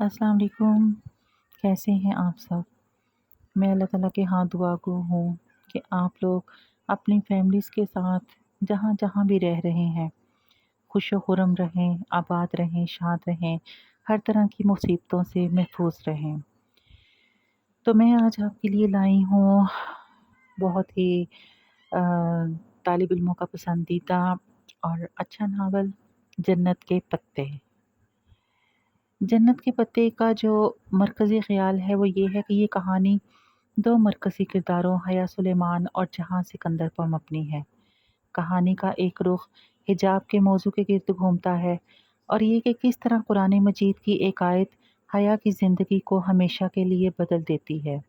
अस्सलाम वालेकुम। कैसे हैं आप सब? मैं अल्लाह ताला के यहाँ दुआ गो हूँ कि आप लोग अपनी फैमिलीज़ के साथ जहाँ-जहाँ भी रह रहे हैं, खुश-ओ-खुर्रम रहें, आबाद रहें, शाद रहें, हर तरह की मुसीबतों से महफूज़ रहें। तो मैं आज आपके लिए लाई हूँ बहुत ही अ, तालिब इल्मों का पसंदीदा और अच्छा नावल जन्नत के पत्ते। जन्नत के पत्ते का जो मरकज़ी ख़्याल है वो ये है कि ये कहानी 2 मरकज़ी किरदारों हया सुलेमान और जहाँ सिकंदर पर मबनी है। कहानी का एक रुख़ हिजाब के मौजू के गिर्द घूमता है और ये कि किस तरह कुरान मजीद की एक आयत हया की ज़िंदगी को हमेशा के लिए बदल देती है।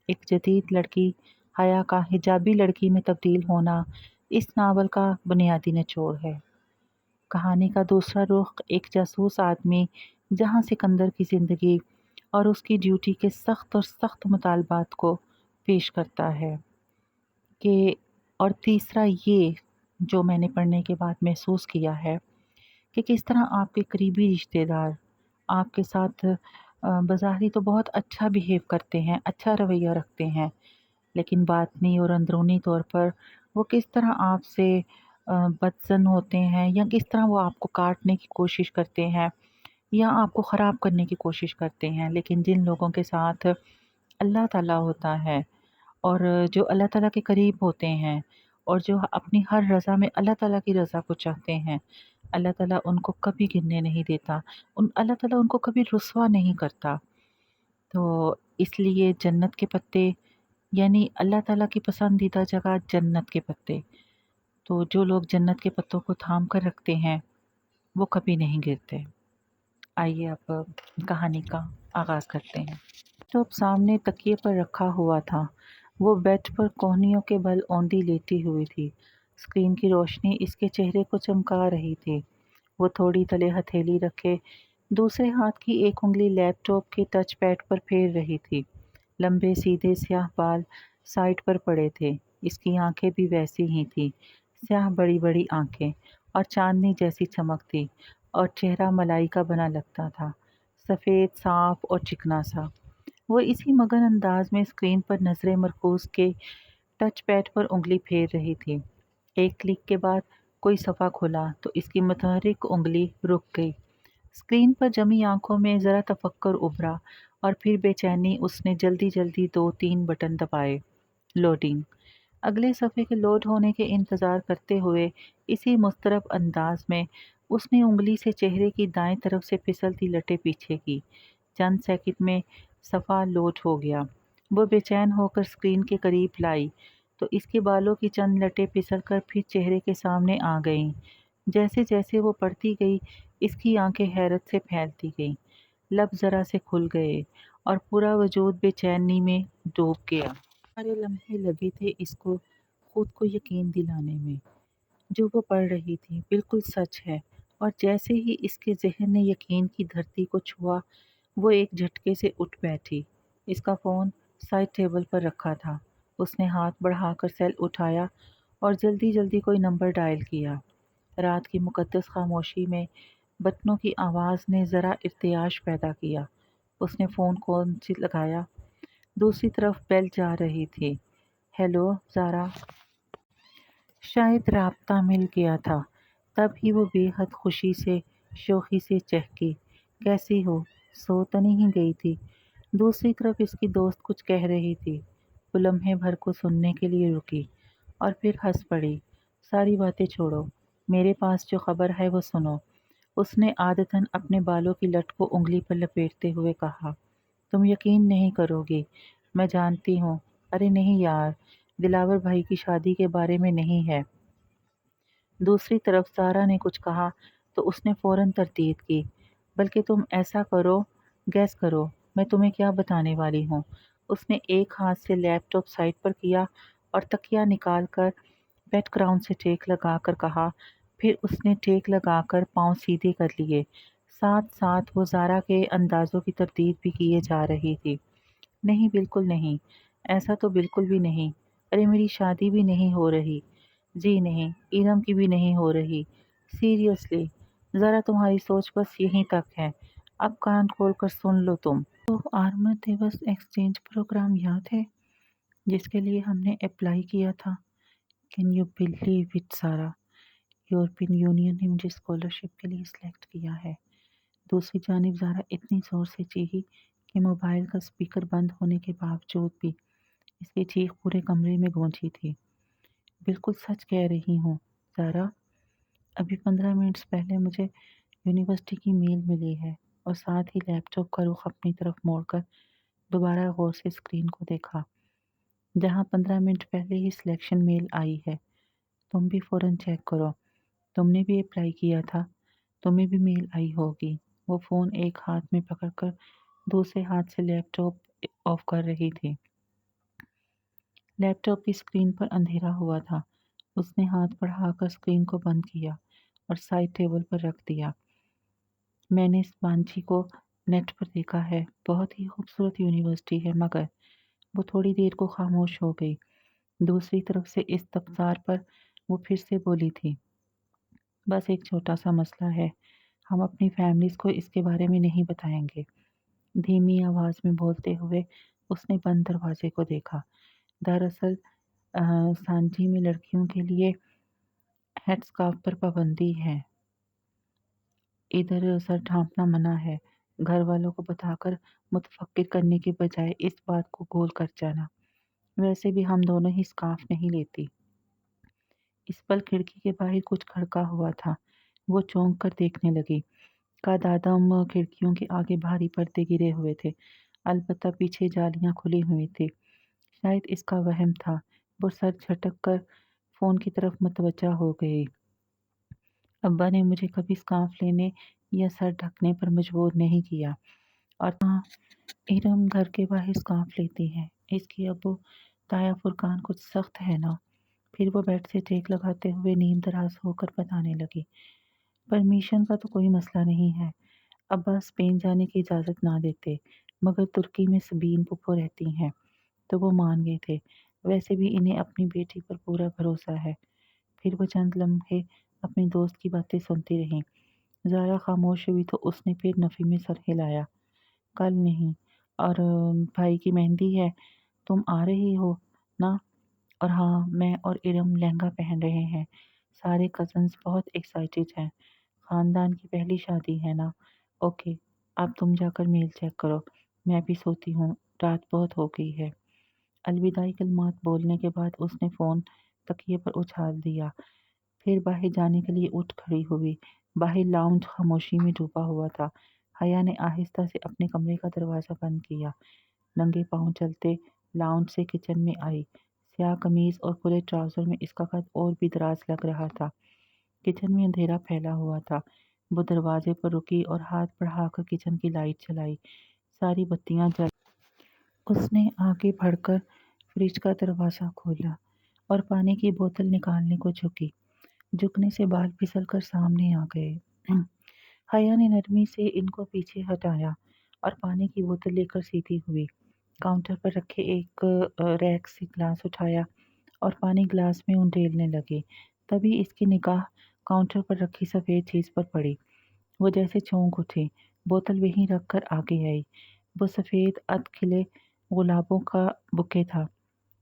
एक जदीद लड़की हया का हिजाबी लड़की में तब्दील होना इस नावल का बुनियादी निचोड़ है। कहानी का दूसरा रुख़ एक जासूस आदमी जहाँ सिकंदर की ज़िंदगी और उसकी ड्यूटी के सख्त मुतालबात को पेश करता है कि और तीसरा ये जो मैंने पढ़ने के बाद महसूस किया है कि किस तरह आपके करीबी रिश्तेदार आपके साथ बज़ाहिरी तो बहुत अच्छा बिहेव करते हैं, अच्छा रवैया रखते हैं, लेकिन बातनी और अंदरूनी तौर पर वो किस तरह आपसे बदज़न होते हैं या किस तरह वो आपको काटने की कोशिश करते हैं या आपको ख़राब करने की कोशिश करते हैं। लेकिन जिन लोगों के साथ अल्लाह ताला होता है और जो अल्लाह ताला के करीब होते हैं और जो अपनी हर रज़ा में अल्लाह ताला की रज़ा को चाहते हैं, अल्लाह ताला उनको कभी गिरने नहीं देता। अल्लाह ताला उनको कभी रुसवा नहीं करता। तो इसलिए जन्नत के पत्ते यानी अल्लाह ताला की पसंदीदा जगह जन्नत के पत्ते। तो जो लोग जन्नत के पत्तों को थाम कर रखते हैं, वो कभी नहीं गिरते। आइए अब कहानी का आगाज़ करते हैं। लैपटॉप सामने तकिए पर रखा हुआ था। वो बेड पर कोहनियों के बल औंधी लेटी हुई थी। स्क्रीन की रोशनी इसके चेहरे को चमका रही थी। वो थोड़ी तले हथेली रखे दूसरे हाथ की एक उंगली लैपटॉप के टच पैड पर फेर रही थी। लंबे सीधे स्याह बाल साइड पर पड़े थे। इसकी आंखें भी वैसी ही थी, स्याह बड़ी बड़ी आंखें और चांदनी जैसी चमक थी और चेहरा मलाई का बना लगता था, सफ़ेद साफ और चिकना सा। वो इसी मगन अंदाज में स्क्रीन पर नज़रें मरकूज़ के टच पैड पर उंगली फेर रही थी। एक क्लिक के बाद कोई सफ़ा खुला तो इसकी मुतहर्रिक उंगली रुक गई। स्क्रीन पर जमी आंखों में ज़रा तफक्कुर उभरा और फिर बेचैनी उसने जल्दी जल्दी 2-3 बटन दबाए। लोडिंग। अगले सफ़े के लोड होने के इंतज़ार करते हुए इसी मुस्तरब अंदाज में उसने उंगली से चेहरे की दाएं तरफ से फिसलती लटें पीछे की। चंद सेकंड में सफ़ा लोड हो गया। वो बेचैन होकर स्क्रीन के करीब लाई तो इसके बालों की चंद लटें फिसलकर फिर चेहरे के सामने आ गईं। जैसे जैसे वो पढ़ती गई इसकी आंखें हैरत से फैलती गईं। लब ज़रा से खुल गए और पूरा वजूद बेचैनी में डूब गया। सारे लम्हे लगे थे इसको खुद को यकीन दिलाने में जो वो पढ़ रही थी बिल्कुल सच है। और जैसे ही इसके ज़हन ने यकीन की धरती को छुआ वो एक झटके से उठ बैठी। इसका फ़ोन साइड टेबल पर रखा था। उसने हाथ बढ़ाकर सेल उठाया और जल्दी जल्दी कोई नंबर डायल किया। रात की मुक़द्दस खामोशी में बटनों की आवाज़ ने ज़रा इर्तियाश पैदा किया। उसने फ़ोन कौन सी लगाया। दूसरी तरफ बेल जा रही थी। हेलो ज़ारा। शायद राब्ता मिल गया था। तब ही वो बेहद खुशी से शोखी से चहकी। कैसी हो? सो तो नहीं गई थी? दूसरी तरफ इसकी दोस्त कुछ कह रही थी। वो लम्हे भर को सुनने के लिए रुकी और फिर हंस पड़ी। सारी बातें छोड़ो, मेरे पास जो खबर है वो सुनो। उसने आदतन अपने बालों की लट को उंगली पर लपेटते हुए कहा। तुम यकीन नहीं करोगी, मैं जानती हूँ। अरे नहीं यार, दिलावर भाई की शादी के बारे में नहीं है। दूसरी तरफ सारा ने कुछ कहा तो उसने फ़ौरन तरदीद की। बल्कि तुम ऐसा करो, गैस करो मैं तुम्हें क्या बताने वाली हूँ। उसने एक हाथ से लैपटॉप साइड पर किया और तकिया निकाल कर बैकग्राउंड से टेक लगा कर कहा। फिर उसने टेक लगा कर पाँव सीधे कर लिए। साथ साथ वो ज़ारा के अंदाज़ों की तरदीद भी किए जा रही थी। नहीं, बिल्कुल नहीं, ऐसा तो बिल्कुल भी नहीं। अरे मेरी शादी भी नहीं हो रही। जी नहीं, इरम की भी नहीं हो रही। सीरियसली, ज़रा तुम्हारी सोच बस यहीं तक है। अब कान खोल कर सुन लो तुम। तो आर्मर दिवस एक्सचेंज प्रोग्राम याद है जिसके लिए हमने अप्लाई किया था? कैन यू बिलीव इट सारा? यूरोपियन यूनियन ने मुझे स्कॉलरशिप के लिए सिलेक्ट किया है। दूसरी जानिब ज़ारा इतनी ज़ोर से चीखी कि मोबाइल का स्पीकर बंद होने के बावजूद भी इसकी चीख पूरे कमरे में गूंजी थी। बिल्कुल सच कह रही हूँ ज़ारा, अभी 15 मिनट्स पहले मुझे यूनिवर्सिटी की मेल मिली है। और साथ ही लैपटॉप का रुख अपनी तरफ मोड़कर दोबारा गौर से स्क्रीन को देखा, जहाँ 15 मिनट पहले ही सिलेक्शन मेल आई है। तुम भी फ़ौरन चेक करो, तुमने भी अप्लाई किया था, तुम्हें भी मेल आई होगी। वो फ़ोन एक हाथ में पकड़कर दूसरे हाथ से लैपटॉप ऑफ कर रही थी। लैपटॉप की स्क्रीन पर अंधेरा हुआ था। उसने हाथ बढ़ाकर स्क्रीन को बंद किया और साइड टेबल पर रख दिया। मैंने इस बांची को नेट पर देखा है, बहुत ही खूबसूरत यूनिवर्सिटी है, मगर वो थोड़ी देर को खामोश हो गई। दूसरी तरफ से इस तबसार पर वो फिर से बोली थी, बस एक छोटा सा मसला है, हम अपनी फैमिलीज़ को इसके बारे में नहीं बताएंगे। धीमी आवाज़ में बोलते हुए उसने बंद दरवाजे को देखा। दरअसल सांची में लड़कियों के लिए हेडस्कार्फ पर पाबंदी है। इधर सर ढाँपना मना है। घर वालों को बताकर मुतफक्किर करने के बजाय इस बात को गोल कर जाना। वैसे भी हम दोनों ही स्कार्फ नहीं लेती। इस पल खिड़की के बाहर कुछ खड़का हुआ था। वो चौंक कर देखने लगी। कदादम खिड़कियों के आगे भारी पर्दे गिरे हुए थे, अलबत्ता पीछे जालियां खुली हुई थी। शायद इसका वहम था। वो सर झटक कर फ़ोन की तरफ मुतवज्जा हो गई। अब्बा ने मुझे कभी स्कार्फ लेने या सर ढकने पर मजबूर नहीं किया। और हाँ, इरम घर के बाहर स्कार्फ लेती है। इसकी अब्बू ताया फुरकान कुछ सख्त है ना। फिर वो बेड से टेक लगाते हुए नीम दराज होकर बताने लगी, परमिशन का तो कोई मसला नहीं है। अब्बा स्पेन जाने की इजाज़त ना देते, मगर तुर्की में सबीन पुप्पो रहती हैं तो वो मान गए थे। वैसे भी इन्हें अपनी बेटी पर पूरा भरोसा है। फिर वो चंद लम्हे अपनी दोस्त की बातें सुनती रहीं। ज़ारा खामोश हुई तो उसने फिर नफ़ी में सर हिलाया। कल नहीं, और भाई की मेहंदी है, तुम आ रही हो ना? और हाँ, मैं और इरम लहंगा पहन रहे हैं। सारे कज़न्स बहुत एक्साइटेड हैं। ख़ानदान की पहली शादी है ना। ओके, अब तुम जाकर मेल चेक करो। मैं भी सोती हूँ, रात बहुत हो गई है। अलविदाई कलमात बोलने के बाद उसने फ़ोन तकिए पर उछाल दिया। फिर बाहर जाने के लिए उठ खड़ी हुई। बाहर लाउंज खामोशी में डूबा हुआ था। हया ने आहिस्ता से अपने कमरे का दरवाज़ा बंद किया। नंगे पाँव चलते लाउंज से किचन में आई। स्याह कमीज़ और खुले ट्राउज़र में इसका कद और भी दराज लग रहा था। किचन में अंधेरा फैला हुआ था। वो दरवाजे पर रुकी और हाथ बढ़ाकर किचन की लाइट जलाई। सारी बत्तियां जल। उसने आगे बढ़कर फ्रिज का दरवाज़ा खोला और पानी की बोतल निकालने को झुकी। झुकने से बाल फिसल कर सामने आ गए। हया ने नरमी से इनको पीछे हटाया और पानी की बोतल लेकर सीधी हुई। काउंटर पर रखे एक रैक से ग्लास उठाया और पानी ग्लास में उंडेलने लगी। तभी इसकी निगाह काउंटर पर रखी सफ़ेद चीज़ पर पड़ी। वो जैसे चौंक उठी, बोतल वहीं रख कर आगे आई। वो सफ़ेद अधखिले गुलाबों का बुके था,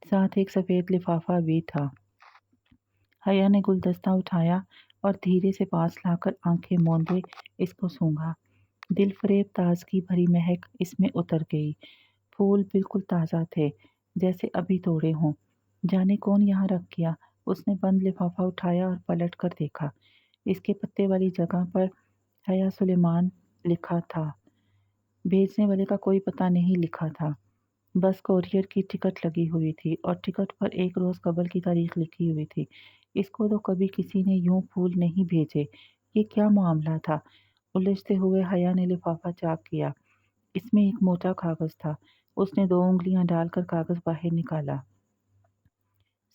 साथ एक सफ़ेद लिफाफा भी था। हया ने गुलदस्ता उठाया और धीरे से पास लाकर आंखें मूंदे इसको सूंघा। दिलफरेब ताजगी भरी महक इसमें उतर गई। फूल बिल्कुल ताज़ा थे, जैसे अभी तोड़े हों। जाने कौन यहाँ रख गया। उसने बंद लिफाफा उठाया और पलट कर देखा। इसके पत्ते वाली जगह पर हया सुलेमान लिखा था। भेजने वाले का कोई पता नहीं लिखा था, बस कोरियर की टिकट लगी हुई थी और टिकट पर एक रोज़ कबल की तारीख लिखी हुई थी। इसको तो कभी किसी ने यूं फूल नहीं भेजे। ये क्या मामला था? उलझते हुए हया ने लिफाफा चाक किया। इसमें एक मोटा कागज़ था। उसने 2 उँगलियां डालकर कागज़ बाहर निकाला।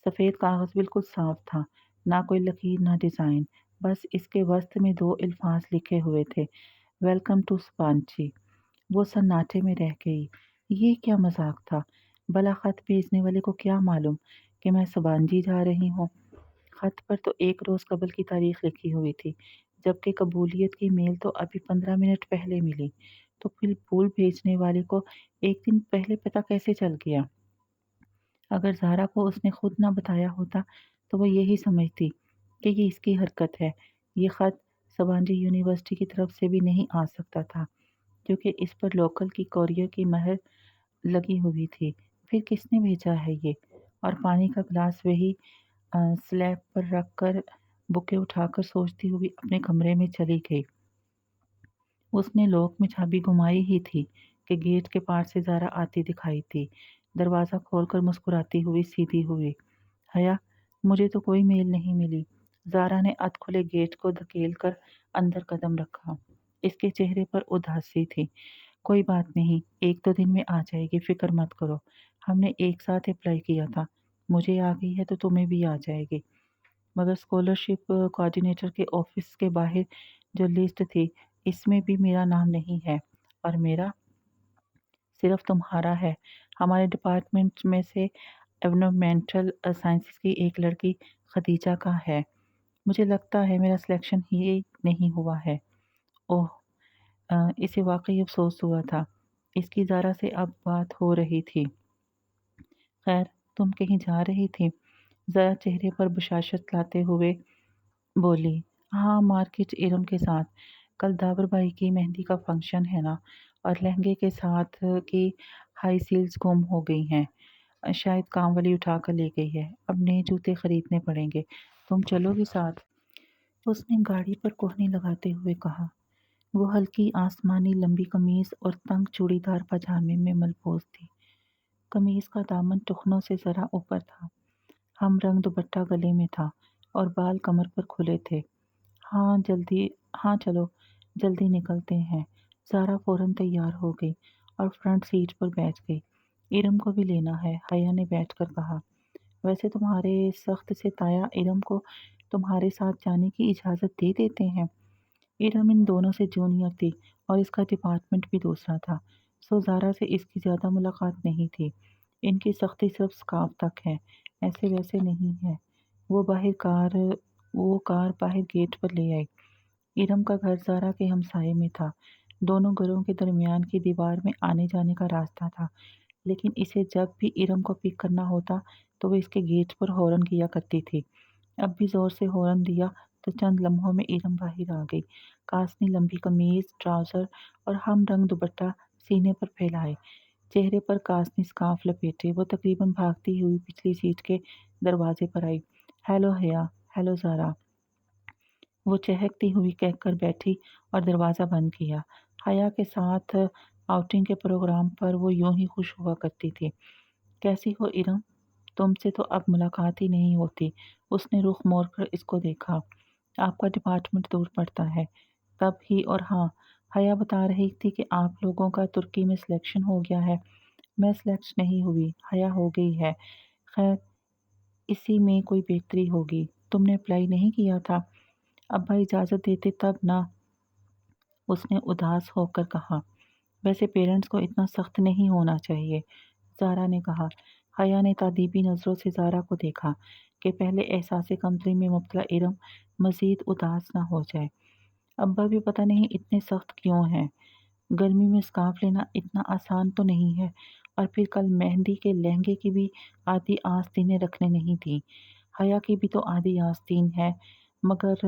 सफ़ेद कागज़ बिल्कुल साफ था, ना कोई लकीर ना डिज़ाइन। बस इसके वसत में 2 अल्फाज लिखे हुए थे, वेलकम टू स्पांची। वो सन्नाटे में रह गई। ये क्या मजाक था? भला खत भेजने वाले को क्या मालूम कि मैं सुबांजी जा रही हूँ? खत पर तो एक रोज़ कबल की तारीख लिखी हुई थी, जबकि कबूलियत की मेल तो अभी 15 मिनट पहले मिली। तो फिर फूल भेजने वाले को एक दिन पहले पता कैसे चल गया? अगर ज़ारा को उसने खुद ना बताया होता तो वो यही समझती कि ये इसकी हरकत है। ये ख़त सबांजी यूनिवर्सिटी की तरफ से भी नहीं आ सकता था क्योंकि इस पर लोकल की कोरियर की महर लगी हुई थी। फिर किसने भेजा है ये? और पानी का गिलास वही स्लैब पर रख कर बुके उठाकर सोचती हुई अपने कमरे में चली गई। उसने लॉक में चाबी घुमाई ही थी कि गेट के पार से ज़ारा आती दिखाई दी। दरवाज़ा खोलकर मुस्कुराती हुई सीधी हुई। हया, मुझे तो कोई मेल नहीं मिली। ज़ारा ने अधखुले गेट को धकेल कर अंदर कदम रखा। इसके चेहरे पर उदासी थी। कोई बात नहीं, 1-2 दिन में आ जाएगी, फ़िक्र मत करो। हमने एक साथ अप्लाई किया था। मुझे आ गई है तो तुम्हें भी आ जाएगी। मगर स्कॉलरशिप कोऑर्डिनेटर के ऑफिस के बाहर जो लिस्ट थी, इसमें भी मेरा नाम नहीं है और मेरा सिर्फ तुम्हारा है। हमारे डिपार्टमेंट में से एनवायरमेंटल साइंसेस की एक लड़की खदीजा का है। मुझे लगता है मेरा सिलेक्शन ही नहीं हुआ है। ओह! इसे वाक़ई अफ़सोस हुआ था। इसकी ज़ारा से अब बात हो रही थी। खैर, तुम कहीं जा रही थी? ज़रा चेहरे पर बशाशत लाते हुए बोली। हाँ, मार्केट इरम के साथ। कल दाबर भाई की मेहंदी का फंक्शन है ना, और लहंगे के साथ की हाई हील्स गुम हो गई हैं। शायद काम वाली उठा कर ले गई है। अब नए जूते खरीदने पड़ेंगे। तुम चलोगी साथ? उसने गाड़ी पर कोहनी लगाते हुए कहा। वो हल्की आसमानी लंबी कमीज और तंग चूड़ीदार पजामे में मलबूस थी। कमीज का दामन टखनों से जरा ऊपर था। हम रंग दुपट्टा गले में था और बाल कमर पर खुले थे। हाँ जल्दी, हाँ चलो, जल्दी निकलते हैं। ज़ारा फ़ौरन तैयार हो गई और फ्रंट सीट पर बैठ गई। इरम को भी लेना है, हया ने बैठकर कहा। वैसे तुम्हारे सख्त से ताया इरम को तुम्हारे साथ जाने की इजाज़त दे देते हैं। इरम इन दोनों से जूनियर थी और इसका डिपार्टमेंट भी दूसरा था, सो ज़ारा से इसकी ज़्यादा मुलाकात नहीं थी। इनकी सख्ती सिर्फ स्कार्फ तक है, ऐसे वैसे नहीं है। वो बाहर कार वो कार बाहर गेट पर ले आई। इरम का घर ज़ारा के हमसाये में था। दोनों घरों के दरमियान की दीवार में आने जाने का रास्ता था, लेकिन इसे जब भी इरम को पिक करना होता तो वो इसके गेट पर हॉर्न किया करती थी। अब भी ज़ोर से हॉर्न दिया तो चंद लम्हों में इरम बाहर आ गई। कासनी लंबी कमीज, ट्राउज़र और हम रंग दुपट्टा सीने पर फैलाए, चेहरे पर कासनी स्कार्फ लपेटे, वो तकरीबन भागती हुई पिछली सीट के दरवाजे पर आई। हेलो हया, हेलो ज़ारा, वो चहकती हुई कहकर बैठी और दरवाज़ा बंद किया। हया के साथ आउटिंग के प्रोग्राम पर वो यूं ही खुश हुआ करती थी। कैसी हो इरम? तुमसे तो अब मुलाकात ही नहीं होती। उसने रुख मोड़कर इसको देखा। आपका डिपार्टमेंट दूर पड़ता है। तब ही और हाँ, हया बता रही थी कि आप लोगों का तुर्की में सिलेक्शन हो गया है। मैं सिलेक्ट नहीं हुई, हया हो गई है। खैर, इसी में कोई बेहतरी होगी। तुमने अप्लाई नहीं किया था? अब्बा इजाज़त देते तब ना, उसने उदास होकर कहा। वैसे पेरेंट्स को इतना सख्त नहीं होना चाहिए, ज़ारा ने कहा। हया ने तादीबी नज़रों से ज़ारा को देखा कि पहले एहसास कमतरी में मुब्तला इरम मज़ीद उदास ना हो जाए। अब्बा भी पता नहीं इतने सख्त क्यों हैं। गर्मी में स्कार्फ लेना इतना आसान तो नहीं है, और फिर कल मेहंदी के लहंगे की भी आधी आस्तीनें रखने नहीं थी। हया की भी तो आधी आस्तीन है, मगर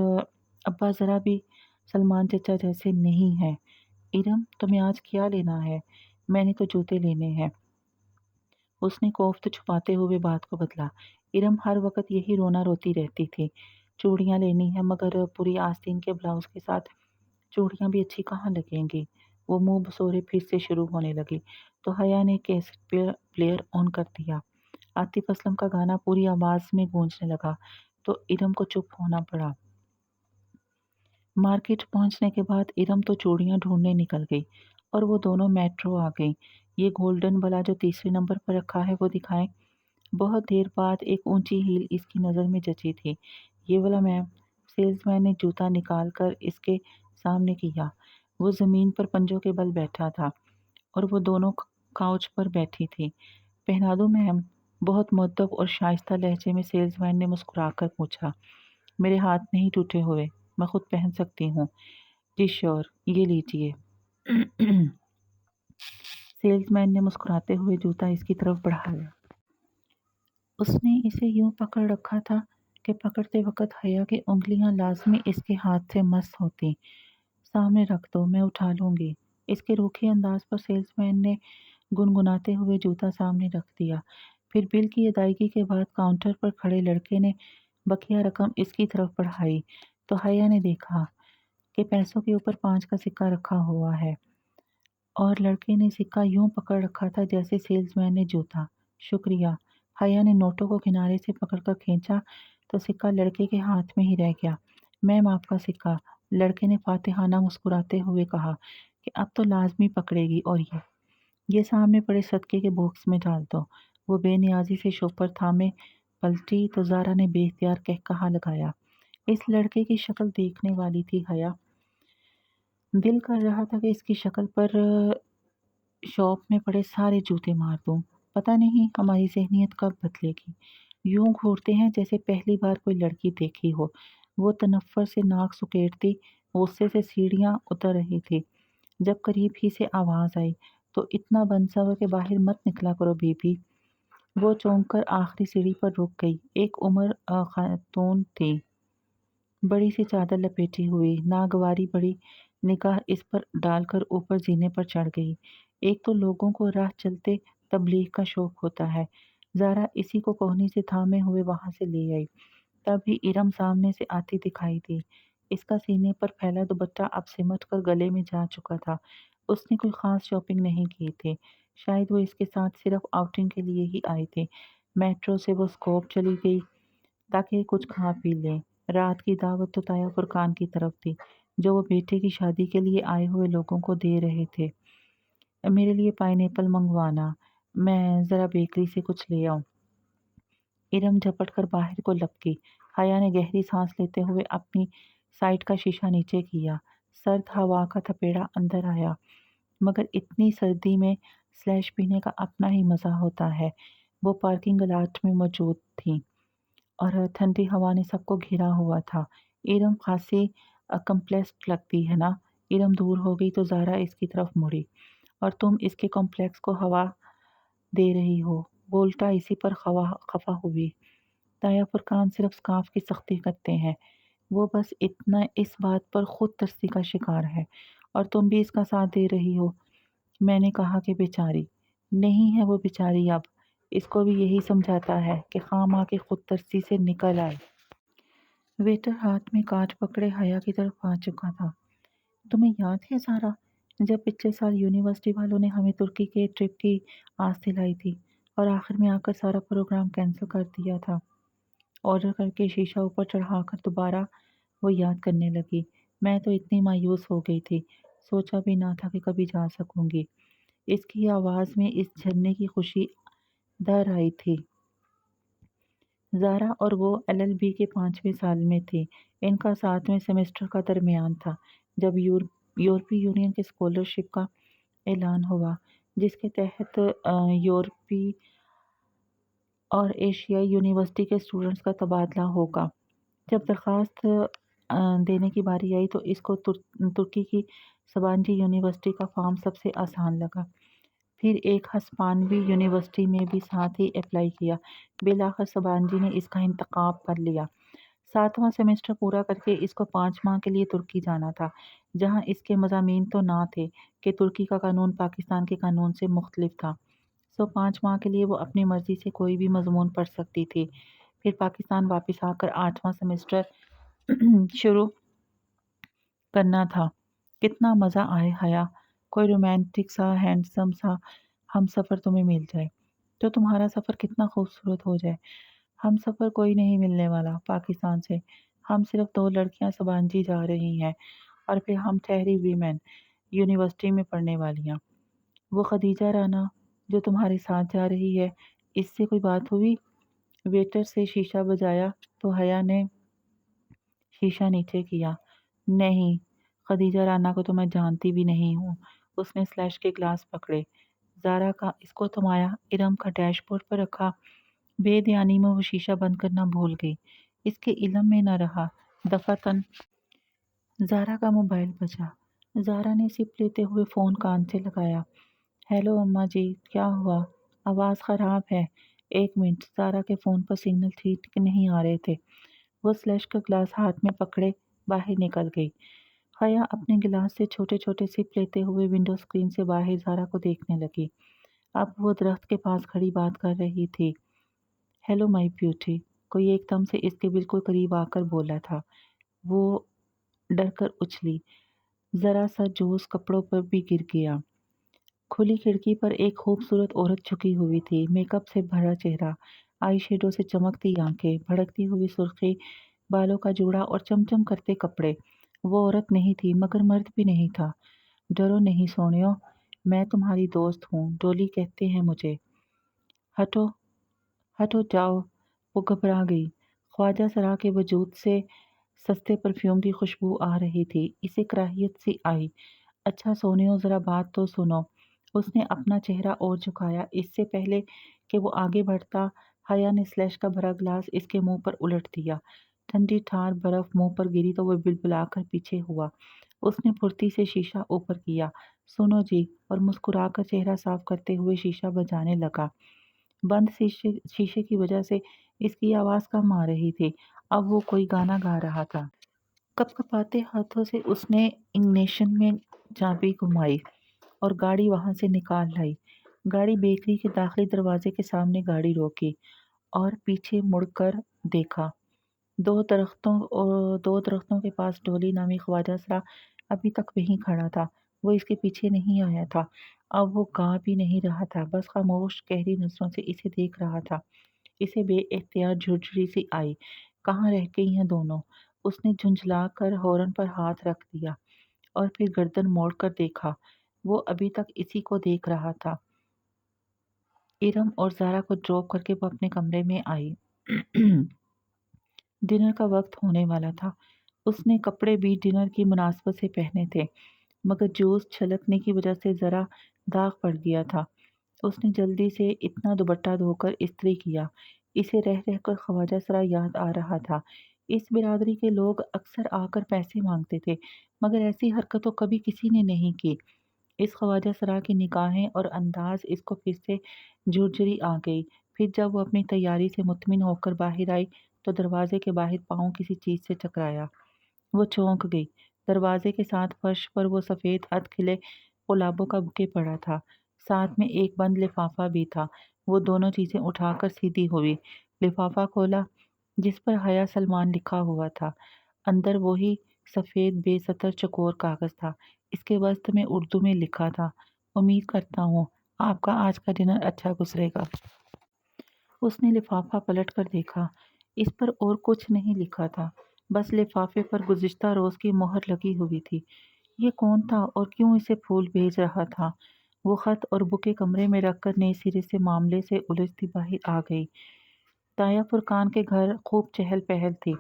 अब्बा ज़रा भी सलमान चचा जैसे नहीं है। इरम, तुम्हें आज क्या लेना है? मैंने तो जूते लेने हैं। उसने कोफ्त छुपाते हुए बात को बदला। इरम हर वक्त यही रोना रोती रहती थी। चूड़ियाँ लेनी है, मगर पूरी आस्तीन के ब्लाउज के साथ चूड़ियाँ भी अच्छी कहाँ लगेंगी। वो मुंह बसोरे फिर से शुरू होने लगी तो हया ने कैसेट प्लेयर ऑन कर दिया। आतिफ असलम का गाना पूरी आवाज में गूंजने लगा तो इरम को चुप होना पड़ा। मार्केट पहुंचने के बाद इरम तो चूड़ियां ढूंढने निकल गई और वो दोनों मेट्रो आ गई। ये गोल्डन वाला जो तीसरे नंबर पर रखा है वो दिखाएं। बहुत देर बाद एक ऊंची हील इसकी नज़र में जची थी। ये वाला मैम, सेल्समैन ने जूता निकाल कर इसके सामने किया। वो ज़मीन पर पंजों के बल बैठा था और वो दोनों काउच पर बैठी थी। पहना दो मैम, बहुत मुअद्दब और शाइस्ता लहजे में सेल्समैन ने मुस्कुराकर पूछा। मेरे हाथ नहीं टूटे हुए, मैं खुद पहन सकती हूँ। जी श्योर, ये लीजिए। सेल्समैन ने मुस्कुराते हुए जूता इसकी तरफ बढ़ाया। उसने इसे यूं पकड़ रखा था कि पकड़ते वक्त हया की उंगलियां लाजमी इसके हाथ से मस होती। सामने रख दो, मैं उठा लूंगी। इसके रूखे अंदाज पर सेल्समैन ने गुनगुनाते हुए जूता सामने रख दिया। फिर बिल की अदायगी के बाद काउंटर पर खड़े लड़के ने बकिया रकम इसकी तरफ बढ़ाई तो हया ने देखा कि पैसों के ऊपर 5 का सिक्का रखा हुआ है और लड़के ने सिक्का यूं पकड़ रखा था जैसे सेल्समैन ने जूता। शुक्रिया। हया ने नोटों को किनारे से पकड़कर खींचा तो सिक्का लड़के के हाथ में ही रह गया। मैम, आपका सिक्का, लड़के ने फातिहाना मुस्कुराते हुए कहा कि अब तो लाजमी पकड़ेगी। और ये सामने पड़े सदके के बॉक्स में डाल दो। वो बेनियाजी से शॉपर थामे पलटी तो ज़ारा ने बेख्तियार कह कहा लगाया। इस लड़के की शक्ल देखने वाली थी हया। दिल कर रहा था कि इसकी शक्ल पर शॉप में पड़े सारे जूते मार दूं। पता नहीं हमारी ज़हनियत कब बदलेगी। यूं घूरते हैं जैसे पहली बार कोई लड़की देखी हो। वो तनफ़्फ़ुर से नाक सुकेड़ती गुस्से से सीढ़ियां उतर रही थी जब करीब ही से आवाज़ आई, तो इतना बंसवा के बाहर मत निकला करो बीबी। वो चौंक कर आखिरी सीढ़ी पर रुक गई। एक उम्र खातून थी, बड़ी सी चादर लपेटी हुई, नागवारी बड़ी निगाह इस पर डालकर ऊपर जीने पर चढ़ गई। एक तो लोगों को राह चलते तबलीग का शौक होता है। ज़ारा इसी को कोहनी से थामे हुए वहां से ले आई। तभी इरम सामने से आती दिखाई दी। इसका सीने पर फैला दुपट्टा अब सिमट कर गले में जा चुका था। उसने कोई खास शॉपिंग नहीं की थी। शायद वो इसके साथ सिर्फ आउटिंग के लिए ही आए थे। मेट्रो से वो स्कोप चली गई ताकि कुछ खा पी लें। रात की दावत तो ताया फुरकान की तरफ थी, जो वो बेटे की शादी के लिए आए हुए लोगों को दे रहे थे। मेरे लिए पाइनएप्पल मंगवाना, मैं ज़रा बेकरी से कुछ ले आऊं। इरम झपट कर बाहर को लपकी। हया ने गहरी सांस लेते हुए अपनी साइड का शीशा नीचे किया। सर्द हवा का थपेड़ा अंदर आया, मगर इतनी सर्दी में स्लैश पीने का अपना ही मज़ा होता है। वो पार्किंग लॉट में मौजूद थी और ठंडी हवा ने सबको घिरा हुआ था। इरम खासी कम्प्लेक्स लगती है ना। इरम दूर हो गई तो ज़ारा इसकी तरफ मुड़ी। और तुम इसके कॉम्प्लेक्स को हवा दे रही हो, बोल्टा इसी पर खफा हुई। ताया फुरकान सिर्फ स्कार्फ की सख्ती करते हैं। वो बस इतना इस बात पर खुद तरसी का शिकार है और तुम भी इसका साथ दे रही हो। मैंने कहा कि बेचारी नहीं है वो बेचारी अब। इसको भी यही समझाता है कि खामा के खुद तरसी से निकल आए। वेटर हाथ में कार्ड पकड़े हया की तरफ आ चुका था। तुम्हें याद है सारा, जब पिछले साल यूनिवर्सिटी वालों ने हमें तुर्की के ट्रिप की आस दिलाई थी और आखिर में आकर सारा प्रोग्राम कैंसिल कर दिया था। ऑर्डर करके शीशा ऊपर चढ़ाकर दोबारा वो याद करने लगी। मैं तो इतनी मायूस हो गई थी, सोचा भी ना था कि कभी जा सकूंगी। इसकी आवाज़ में इस झरने की खुशी दर आई थी। ज़ारा और वो एलएलबी के 5वें साल में थे। इनका 7वें सेमेस्टर का दरमियान था जब यूरोपीय यूनियन के स्कॉलरशिप का ऐलान हुआ, जिसके तहत यूरोपीय और एशियाई यूनिवर्सिटी के स्टूडेंट्स का तबादला होगा। जब दरख्वास्त देने की बारी आई तो इसको तुर्की की सबांजी यूनिवर्सिटी का फॉर्म सबसे आसान लगा। फिर एक हस्पानवी यूनिवर्सिटी में भी साथ ही अप्लाई किया। बिलाखिर सबांजी ने इसका इंतखाब कर लिया। 7वां सेमेस्टर पूरा करके इसको 5 माह के लिए तुर्की जाना था, जहां इसके मज़ामीन तो ना थे कि तुर्की का कानून पाकिस्तान के कानून से मुख्तलिफ था। सो 5 माह के लिए वो अपनी मर्ज़ी से कोई भी मज़मून पढ़ सकती थी। फिर पाकिस्तान वापस आकर 8वां सेमेस्टर शुरू करना था। कितना मज़ा आए हया, कोई रोमांटिक सा हैंडसम सा हम सफ़र तुम्हें मिल जाए तो तुम्हारा सफ़र कितना खूबसूरत हो जाए। हम सफ़र कोई नहीं मिलने वाला पाकिस्तान से। हम सिर्फ 2 लड़कियां सबांजी जा रही हैं और फिर हम ठहरी वीमेन यूनिवर्सिटी में पढ़ने वालियां। वो खदीजा राना जो तुम्हारे साथ जा रही है, इससे कोई बात हुई? वेटर से शीशा बजाया तो हया ने शीशा नीचे किया। नहीं, खदीजा राना को तो मैं जानती भी नहीं हूँ। उसने स्लैश के ग्लास पकड़े। ज़ारा का इसको थमाया, इरम का डैशबोर्ड पर रखा। बेध्यानी में वो शीशा बंद करना भूल गई। इसके इल्म में न रहा। दफातन ज़ारा का मोबाइल बजा। ज़ारा ने सिप लेते हुए फ़ोन कान से लगाया। हेलो अम्मा जी, क्या हुआ? आवाज़ ख़राब है। एक मिनट, ज़ारा के फ़ोन पर सिग्नल ठीक नहीं आ रहे थे। वो स्लैश का ग्लास हाथ में पकड़े बाहर निकल गई। हया अपने गिलास से छोटे छोटे सिप लेते हुए विंडो स्क्रीन से बाहर ज़ारा को देखने लगी। अब वो दरख्त के पास खड़ी बात कर रही थी। हेलो माय ब्यूटी, कोई एकदम से इसके बिल्कुल करीब आकर बोला था। वो डर कर उछली। ज़रा सा जोश कपड़ों पर भी गिर गया। खुली खिड़की पर एक खूबसूरत औरत झुकी हुई थी। मेकअप से भरा चेहरा, आई शेडो से चमकती आंखें, भड़कती हुई सुर्खी बालों का जूड़ा और चमचम करते कपड़े। वो औरत नहीं थी मगर मर्द भी नहीं था। डरो नहीं सोनियो, मैं तुम्हारी दोस्त हूँ, डोली कहते हैं मुझे। हटो, हटो जाओ। वो घबरा गई। ख्वाजा सरा के वजूद से सस्ते परफ्यूम की खुशबू आ रही थी। इसे कराहियत सी आई। अच्छा सोनियो, ज़रा बात तो सुनो। उसने अपना चेहरा और झुकाया। इससे पहले कि वो आगे बढ़ता, हया ने स्लैश का भरा ग्लास इसके मुंह पर उलट दिया। ठंडी ठार बर्फ मुंह पर गिरी तो वो बिलबिलाकर पीछे हुआ। उसने फुर्ती से शीशा ऊपर किया। सुनो जी, और मुस्कुराकर चेहरा साफ करते हुए शीशा बजाने लगा। बंद शीशे शीशे की वजह से इसकी आवाज़ कम आ रही थी। अब वो कोई गाना गा रहा था। कपकपाते हाथों से उसने इग्निशन में चाबी घुमाई और गाड़ी वहां से निकाल लाई। गाड़ी बेकरी के दाखिली दरवाजे के सामने गाड़ी रोकी और पीछे मुड़कर देखा। दो दरख्तों के पास डोली नामी ख्वाजा सरा अभी तक वहीं खड़ा था। वो इसके पीछे नहीं आया था। अब वो गा भी नहीं रहा था, बस खामोश गहरी नजरों से इसे देख रहा था। इसे बेइख्तियार झुरझुरी सी आई। कहाँ रह गई हैं दोनों? उसने झुंझला कर हॉर्न पर हाथ रख दिया और फिर गर्दन मोड़कर देखा। वो अभी तक इसी को देख रहा था। इरम और ज़ारा को ड्रॉप करके वो अपने कमरे में आई। डिनर का वक्त होने वाला था। उसने कपड़े भी डिनर की मुनासबत से पहने थे, मगर जोश छलकने की वजह से ज़रा दाग पड़ गया था। उसने जल्दी से इतना दुपट्टा धोकर इस्त्री किया। इसे रह रहकर ख्वाजा सरा याद आ रहा था। इस बिरादरी के लोग अक्सर आकर पैसे मांगते थे, मगर ऐसी हरकत तो कभी किसी ने नहीं की। इस ख्वाजा सरा की निगाहें और अंदाज इसको फिर से झुरझुरी आ गई। फिर जब वो अपनी तैयारी से मुतमिन होकर बाहर आई तो दरवाजे के बाहर पाँव किसी चीज़ से टकराया। वो चौंक गई। दरवाजे के साथ फर्श पर वो सफ़ेद हथ खिले गुलाबों का बुके पड़ा था। साथ में एक बंद लिफाफा भी था। वो दोनों चीज़ें उठाकर सीधी हुई। लिफाफा खोला, जिस पर हया सलमान लिखा हुआ था। अंदर वही सफ़ेद बेसतर चौकोर कागज़ था। इसके वस्त में उर्दू में लिखा था, उम्मीद करता हूँ आपका आज का डिनर अच्छा गुजरेगा। उसने लिफाफा पलट कर देखा। इस पर और कुछ नहीं लिखा था, बस लिफाफे पर गुज़िश्ता रोज़ की मोहर लगी हुई थी। ये कौन था और क्यों इसे फूल भेज रहा था? वो खत और बुके कमरे में रखकर नए सिरे से मामले से उलझती बाहर आ गई। ताया फुरकान के घर खूब चहल पहल थी।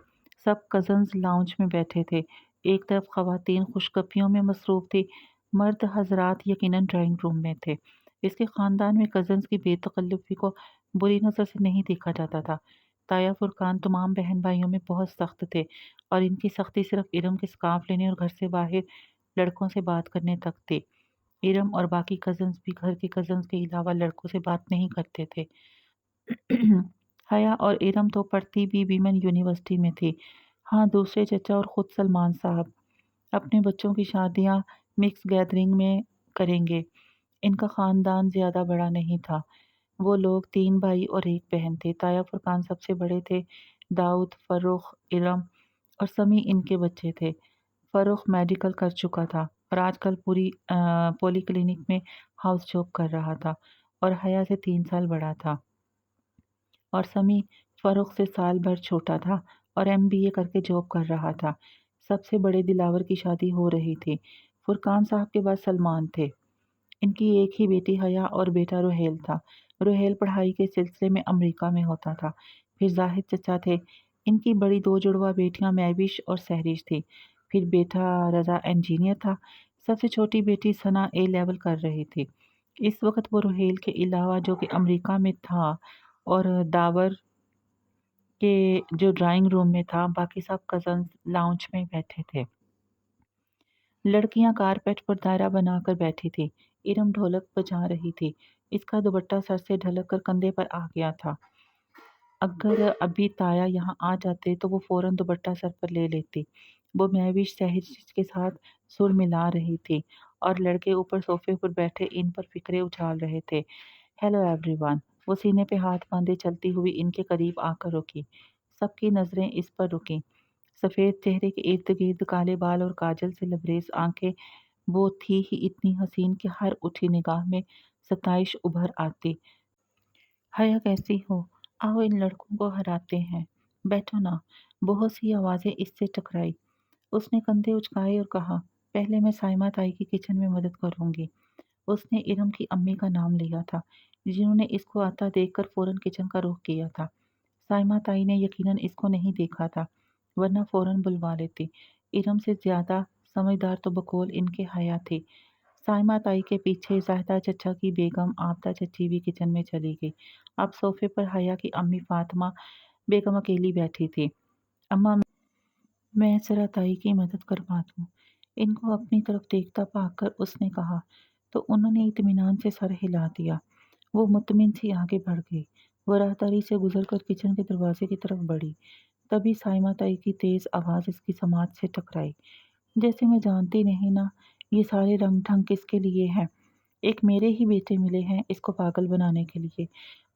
सब कज़न्स लाउंज में बैठे थे। एक तरफ ख़वातीन खुशगपियों में मसरूफ़ थी, मर्द हज़रात यकीनन ड्राइंग रूम में थे। इसके ख़ानदान में कज़न्स की बेतकल्लुफ़ी को बुरी नज़र से नहीं देखा जाता था। ताया फुरकान तमाम बहन भाइयों में बहुत सख्त थे और इनकी सख्ती सिर्फ इरम के स्कार्फ लेने और घर से बाहर लड़कों से बात करने तक थी। इरम और बाकी कज़न्स भी घर के कज़न्स के अलावा लड़कों से बात नहीं करते थे। हया और इरम तो पढ़ती भी वीमेन यूनिवर्सिटी में थी। हाँ, दूसरे चचा और ख़ुद सलमान साहब अपने बच्चों की शादियाँ मिक्स गैदरिंग में करेंगे। इनका ख़ानदान ज़्यादा बड़ा नहीं था। वो लोग 3 भाई और 1 बहन थे। ताया फुरकान सबसे बड़े थे। दाऊद, फ़र्रुख, इरम और समी इनके बच्चे थे। फ़र्रुख मेडिकल कर चुका था और आजकल पॉली क्लिनिक में हाउस जॉब कर रहा था और हया से 3 साल बड़ा था। और समी फ़र्रुख से साल भर छोटा था और एमबीए करके जॉब कर रहा था। सबसे बड़े दिलावर की शादी हो रही थी। फुरकान साहब के बाद सलमान थे। इनकी एक ही बेटी हया और बेटा रुहेल था। रुहेल पढ़ाई के सिलसिले में अमेरिका में होता था। फिर जाहिद चचा थे। इनकी बड़ी 2 जुड़वा बेटियां महविश और सहरिश थी। फिर बेटा रज़ा इंजीनियर था। सबसे छोटी बेटी सना ए लेवल कर रही थी। इस वक्त वो रुहेल के अलावा जो कि अमेरिका में था और दावर के जो ड्राइंग रूम में था, बाकी सब कज़न्स लाउंज में बैठे थे। लड़कियां कारपेट पर दायरा बनाकर बैठी थी। इरम ढोलक बजा रही थी। इसका दुपट्टा सर से ढलक कर कंधे पर आ गया था। अगर अभी ताया यहाँ आ जाते तो वो फौरन दुपट्टा सर पर ले लेती। वो महविश सहज के साथ सुर मिला रही थी और लड़के ऊपर सोफे पर बैठे इन पर फिक्रे उछाल रहे थे। Hello everyone. वो सीने पे हाथ बांधे चलती हुई इनके करीब आकर रुकी। सबकी नजरें इस पर रुकीं। सफेद चेहरे के इर्द गिर्द काले बाल और काजल से लबरेज आंखें। वो थी ही इतनी हसीन कि हर उठी निगाह में सताइश उभर आती। हया कैसी हो? आओ इन लड़कों को हराते हैं। बैठो ना। बहुत सी आवाजें इससे टकराई। उसने कंधे उचकाए और कहा, पहले मैं साइमा ताई की किचन में मदद करूंगी। उसने इरम की अम्मी का नाम लिया था, जिन्होंने इसको आता देखकर फौरन किचन का रुख किया था। साइमा ताई ने यकीनन इसको नहीं देखा था, वरना फौरन बुलवा लेती। इरम से ज्यादा समझदार तो बकौल इनके हया थी। साइमा ताई के पीछे जाहिदा चचा की बेगम आबदा चची भी किचन में चली गई। अब सोफे पर हया की अम्मी फातिमा बेगम अकेली बैठी थी। अम्मा, मैं जरा ताई की मदद करवा दूं। इनको अपनी तरफ देखता पाकर उसने कहा, तो उन्होंने इत्मीनान से सर हिला दिया। वो मुतमिन सी आगे बढ़ गई। वो राहदारी से गुजरकर किचन के दरवाजे की तरफ बढ़ी। तभी साइमा ताई की तेज आवाज इसकी समाज से टकराई। जैसे मैं जानती नहीं ना, ये सारे रंग ढंग किसके लिए हैं? एक मेरे ही बेटे मिले हैं इसको पागल बनाने के लिए।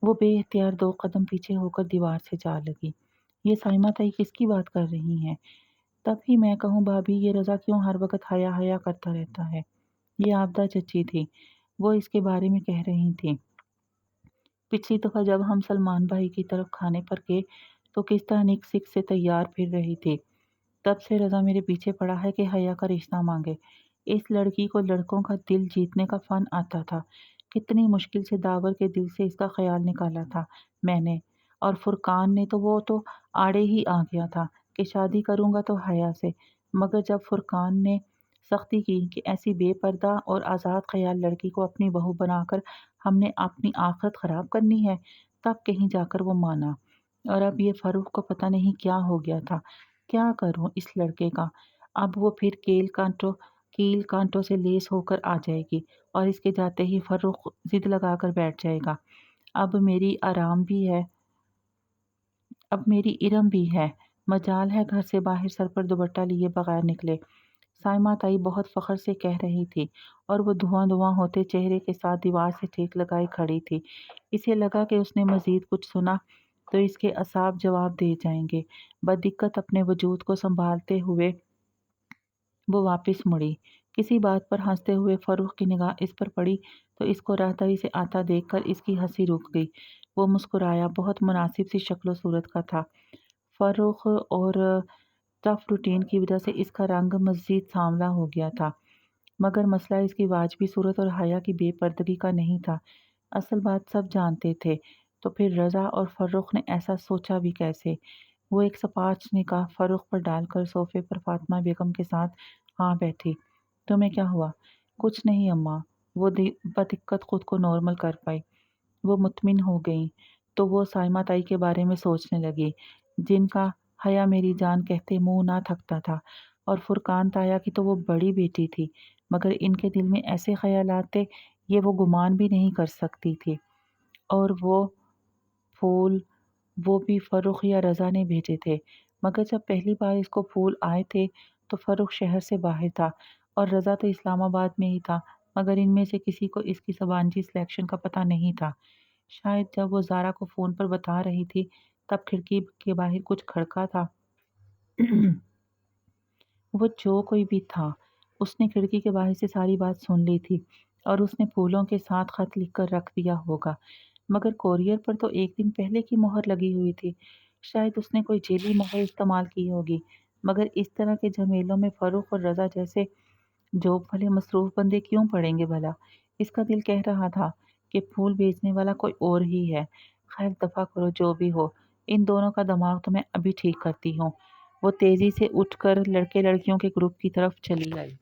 वो बेइख्तियार दो कदम पीछे होकर दीवार से जा लगी। ये साइमा ताई किसकी बात कर रही हैं? तभी मैं कहूँ भाभी, ये रज़ा क्यों हर वक्त हया हया करता रहता है? ये आबदा चची थी। वो इसके बारे में कह रही थी। पिछली दफ़ा जब हम सलमान भाई की तरफ खाने पर गए तो किस तरह निक सिक से तैयार फिर रही थी। तब से रज़ा मेरे पीछे पड़ा है कि हया का रिश्ता मांगे। इस लड़की को लड़कों का दिल जीतने का फन आता था। कितनी मुश्किल से दावर के दिल से इसका ख्याल निकाला था मैंने। और फुरकान ने तो वो तो आड़े ही आ गया था कि शादी करूंगा तो हया से। मगर जब फुरकान ने सख्ती की कि ऐसी बेपर्दा और आज़ाद ख्याल लड़की को अपनी बहू बनाकर हमने अपनी आखिरत ख़राब करनी है, तब कहीं जाकर वो माना। और अब ये फ़ारूक को पता नहीं क्या हो गया था। क्या करूं इस लड़के का? अब वो फिर कील कांटों से लेस होकर आ जाएगी और इसके जाते ही फ़र्रुख जिद लगाकर बैठ जाएगा। अब मेरी आराम भी है, अब मेरी इरम भी है। मजाल है घर से बाहर सर पर दुपट्टा लिए बगैर निकले। साइमा ताई बहुत फ़ख्र से कह रही थी और वो धुआं धुआं होते चेहरे के साथ दीवार से टेक लगाए खड़ी थी। इसे लगा कि उसने मज़ीद कुछ सुना तो इसके असाब जवाब दे जाएंगे। बदिक्कत अपने वजूद को संभालते हुए वो वापस मुड़ी। किसी बात पर हंसते हुए फ़रूख की निगाह इस पर पड़ी तो इसको राहदारी से आता देखकर इसकी हंसी रुक गई। वो मुस्कुराया। बहुत मुनासिब सी शक्ल सूरत का था फ़रूख, और टफ रूटीन की वजह से इसका रंग मज़ीद सांवला हो गया था। मगर मसला इसकी वाजबी सूरत और हया की बेपर्दगी का नहीं था। असल बात सब जानते थे, तो फिर रज़ा और फ़र्रुख ने ऐसा सोचा भी कैसे? वो एक सपाट निगाह फ़र्रुख पर डालकर सोफ़े पर फ़ातिमा बेगम के साथ हाँ बैठी। तुम्हें क्या हुआ? कुछ नहीं अम्मा। वो बदिक्कत खुद को नॉर्मल कर पाई। वो मुतमिन हो गईं, तो वो साइमा ताई के बारे में सोचने लगी, जिनका हया मेरी जान कहते मुँह ना थकता था। और फुरकान ताया की तो वो बड़ी बेटी थी, मगर इनके दिल में ऐसे ख़यालात थे, ये वो गुमान भी नहीं कर सकती थी। और वो फूल, वो भी फ़र्रुख या रज़ा ने भेजे थे। मगर जब पहली बार इसको फूल आए थे, तो फ़र्रुख शहर से बाहर था और रज़ा तो इस्लामाबाद में ही था, मगर इनमें से किसी को इसकी ज़बानची सिलेक्शन का पता नहीं था। शायद जब वो ज़ारा को फ़ोन पर बता रही थी, तब खिड़की के बाहर कुछ खड़का था। वो जो कोई भी था, उसने खिड़की के बाहर से सारी बात सुन ली थी और उसने फूलों के साथ खत लिखकर रख दिया होगा। मगर कोरियर पर तो एक दिन पहले की मोहर लगी हुई थी। शायद उसने कोई जेली मोहर इस्तेमाल की होगी। मगर इस तरह के झमेलों में फ़र्रुख और रज़ा जैसे जॉब वाले मसरूफ़ बंदे क्यों पड़ेंगे भला? इसका दिल कह रहा था कि फूल बेचने वाला कोई और ही है। खैर दफ़ा करो, जो भी हो। इन दोनों का दिमाग तो मैं अभी ठीक करती हूँ। वो तेज़ी से उठकर लड़के लड़कियों के ग्रुप की तरफ चली आई।